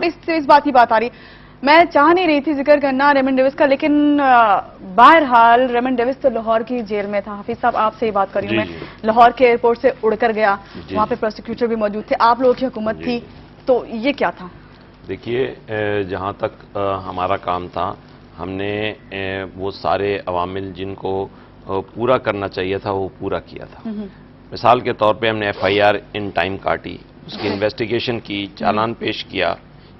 اس بات کی بات آ رہی. میں چاہ نہیں رہی تھی ذکر کرنا ریمنڈ ڈیوس کا، لیکن بہرحال ریمنڈ ڈیوس تو لاہور کی جیل میں تھا. حفیظ صاحب آپ سے ہی بات کر رہی ہوں میں. لاہور کے ایئرپورٹ سے اڑ کر گیا، وہاں پہ پروسیکیوٹر بھی موجود تھے، آپ لوگوں کی حکومت تھی، تو یہ کیا تھا؟ دیکھیے، جہاں تک ہمارا کام تھا، ہم نے وہ سارے عوامل جن کو پورا کرنا چاہیے تھا وہ پورا کیا تھا. مثال کے طور پہ ہم نے F I R in time کاٹی، اس کی انویسٹیگیشن کی، چالان پیش کیا.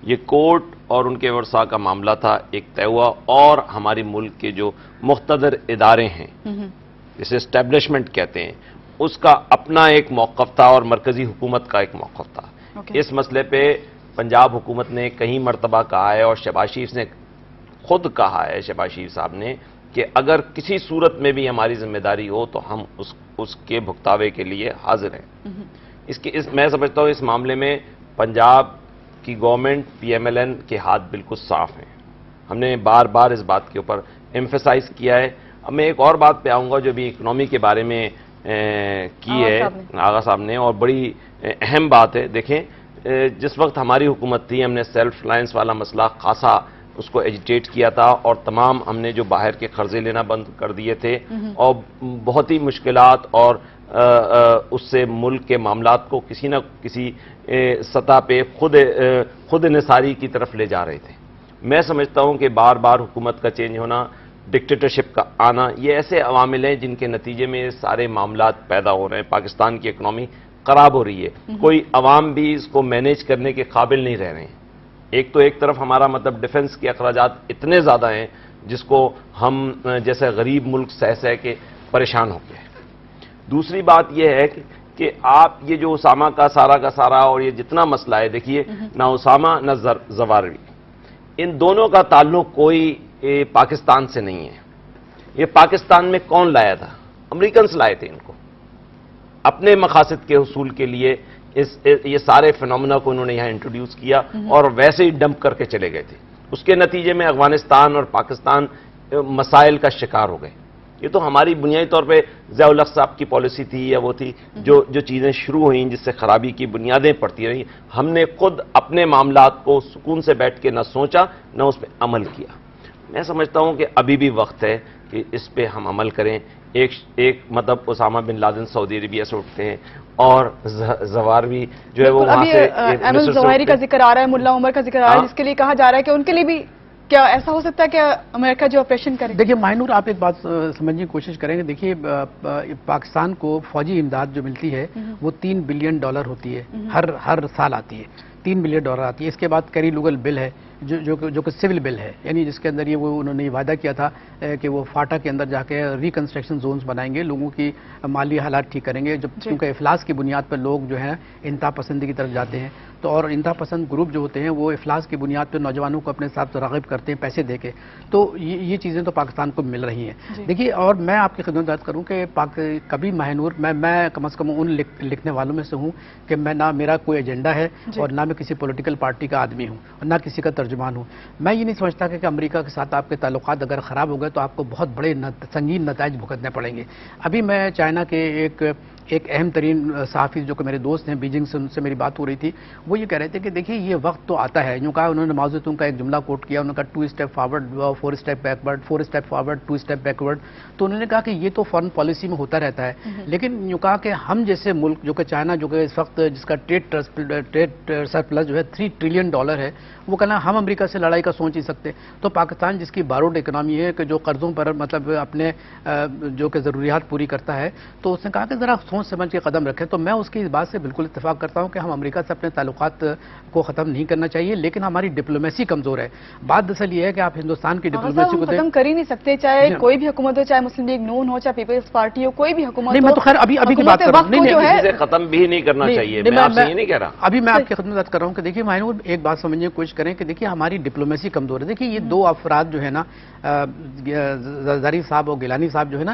یہ کورٹ اور ان کے ورثاء کا معاملہ تھا، ایک طے ہوا. اور ہماری ملک کے جو مقتدر ادارے ہیں جسے اسٹیبلشمنٹ کہتے ہیں، اس کا اپنا ایک موقف تھا اور مرکزی حکومت کا ایک موقف تھا. اس مسئلے پہ پنجاب حکومت نے کئی مرتبہ کہا ہے، اور شہباز شریف نے خود کہا ہے، شہباز شریف صاحب نے، کہ اگر کسی صورت میں بھی ہماری ذمہ داری ہو تو ہم اس کے بھگتاوے کے لیے حاضر ہیں. میں سمجھتا ہوں اس معاملے میں پنجاب کی government, P M L N کے ہاتھ بالکل صاف ہیں. ہم نے بار بار اس بات کے اوپر ایمفیسائز کیا ہے. اب میں ایک اور بات پہ آؤں گا جو بھی اکنامی کے بارے میں کی ہے آغا صاحب نے، اور بڑی اہم بات ہے. دیکھیں، جس وقت ہماری حکومت تھی، ہم نے سیلف ریلائنس والا مسئلہ خاصا اس کو ایجیٹیٹ کیا تھا، اور تمام ہم نے جو باہر کے قرضے لینا بند کر دیے تھے، اور بہت ہی مشکلات اور اس سے ملک کے معاملات کو کسی نہ کسی سطح پہ خود انحصاری کی طرف لے جا رہے تھے. میں سمجھتا ہوں کہ بار بار حکومت کا چینج ہونا، ڈکٹیٹرشپ کا آنا، یہ ایسے عوامل ہیں جن کے نتیجے میں سارے معاملات پیدا ہو رہے ہیں. پاکستان کی اکنامی خراب ہو رہی ہے، کوئی عوام بھی اس کو مینیج کرنے کے قابل نہیں رہ رہے ہیں. ایک طرف ہمارا مطلب ڈیفنس کے اخراجات اتنے زیادہ ہیں جس کو ہم جیسے غریب ملک سہ کے پریشان ہو گئے. دوسری بات یہ ہے کہ آپ یہ جو اسامہ کا سارا اور یہ جتنا مسئلہ ہے، دیکھیے، نہ اسامہ نہ زواروی، ان دونوں کا تعلق کوئی پاکستان سے نہیں ہے. یہ پاکستان میں کون لایا تھا؟ امریکنز لائے تھے ان کو اپنے مقاصد کے حصول کے لیے. یہ سارے فینومینا کو انہوں نے یہاں انٹروڈیوس کیا اور ویسے ہی ڈمپ کر کے چلے گئے تھے. اس کے نتیجے میں افغانستان اور پاکستان مسائل کا شکار ہو گئے. یہ تو ہماری بنیادی طور پہ ضیاء الحق صاحب کی پالیسی تھی، یا وہ تھی جو چیزیں شروع ہوئیں جس سے خرابی کی بنیادیں پڑتی رہیں. ہم نے خود اپنے معاملات کو سکون سے بیٹھ کے نہ سوچا نہ اس پہ عمل کیا. میں سمجھتا ہوں کہ ابھی بھی وقت ہے کہ اس پہ ہم عمل کریں. ایک مطلب اسامہ بن لادن سعودی عربیہ سے اٹھتے ہیں، اور زواروی جو ہے وہ وہاں سے ایمن ظواہری کا ذکر آ رہا ہے، ملا عمر کا ذکر آ رہا ہے، جس کے لیے کہا جا رہا ہے کہ ان کے لیے بھی کیا ایسا ہو سکتا ہے کہ امریکہ جو آپریشن کرے؟ دیکھیے ماہنور، آپ ایک بات سمجھنے کی کوشش کریں گے. دیکھیے، پاکستان کو فوجی امداد جو ملتی ہے وہ $3 بلین ہوتی ہے، ہر سال آتی ہے. $3 بلین آتی ہے. اس کے بعد کیری لوگل بل ہے جو کہ سول بل ہے، یعنی جس کے اندر یہ انہوں نے وعدہ کیا تھا کہ وہ فاٹا کے اندر جا کے ریکنسٹرکشن زونز بنائیں گے، لوگوں کی مالی حالات ٹھیک کریں گے. جب چونکہ افلاس کی بنیاد پر لوگ جو ہیں انتہا پسندی کی طرف جاتے ہیں، تو اور انتہا پسند گروپ جو ہوتے ہیں وہ افلاس کی بنیاد پر نوجوانوں کو اپنے ساتھ راغب کرتے ہیں پیسے دے کے. تو یہ چیزیں تو پاکستان کو مل رہی ہیں. دیکھیے، اور میں آپ کی خدمت بات کروں کہ کبھی ماہنور، میں کم از کم ان لکھنے والوں میں سے ہوں کہ میں نہ میرا کوئی ایجنڈا ہے اور نہ میں کسی پولیٹیکل پارٹی کا آدمی ہوں اور نہ کسی کا ترجمان ہوں. میں یہ نہیں سمجھتا کہ امریکہ کے ساتھ آپ کے تعلقات اگر خراب ہو گئے تو آپ کو بہت بڑے سنگین نتائج بھگتنے پڑیں گے. ابھی میں چائنا کے ایک اہم ترین صحافی جو کہ میرے دوست ہیں بیجنگ سے، ان سے میری بات ہو رہی تھی. وہ یہ کہہ رہے تھے کہ دیکھیے یہ وقت تو آتا ہے، یوں کہا انہوں نے ماؤ زے تونگ کا ایک جملہ کوٹ کیا، انہوں نے کہا 2 step forward 4 step backward, 4 step forward 2 step backward. تو انہوں نے کہا کہ یہ تو فارن پالیسی میں ہوتا رہتا ہے، لیکن یوں کہا کہ ہم جیسے ملک جو کہ چائنا جو کہ اس وقت جس کا ٹریڈ سرپلس جو ہے $3 ٹریلین ہے، وہ کہنا ہم امریکہ سے لڑائی کا سوچ ہی سکتے. تو پاکستان جس کی باروڈ اکنامی ہے کہ جو قرضوں پر مطلب اپنے جو کہ ضروریات پوری کرتا ہے، تو اس نے کہا کہ ذرا سوچ سمجھ کے قدم رکھیں. تو میں اس کی اس بات سے بالکل اتفاق کرتا ہوں کہ ہم امریکہ سے اپنے تعلقات کو ختم نہیں کرنا چاہیے، لیکن ہماری ڈپلومیسی کمزور ہے. بات دراصل یہ ہے کہ آپ ہندوستان کی ڈپلومیسی کو ختم کر ہی نہیں سکتے، چاہے کوئی بھی حکومت ہو، چاہے مسلم لیگ نون ہو، چاہے پیپلز پارٹی ہو، کوئی بھی حکومت ہو. میں تو خیر ابھی کی بات کر رہا ہوں، نہیں ختم بھی نہیں کرنا چاہیے. میں آپ سے یہ نہیں کہہ رہا. ابھی میں آپ کی خدمت بات کر رہا ہوں کہ دیکھیے ماہنور، ایک بات سمجھنے کی کوشش کریں کہ دیکھیے ہماری ڈپلومیسی کمزور ہے. دیکھیے یہ 2 افراد جو ہے نا، ظریف صاحب اور گیلانی صاحب جو ہے نا،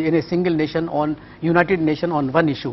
in a single nation on united nation on one issue.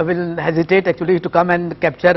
will hesitate actually to come and capture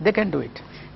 they can do it.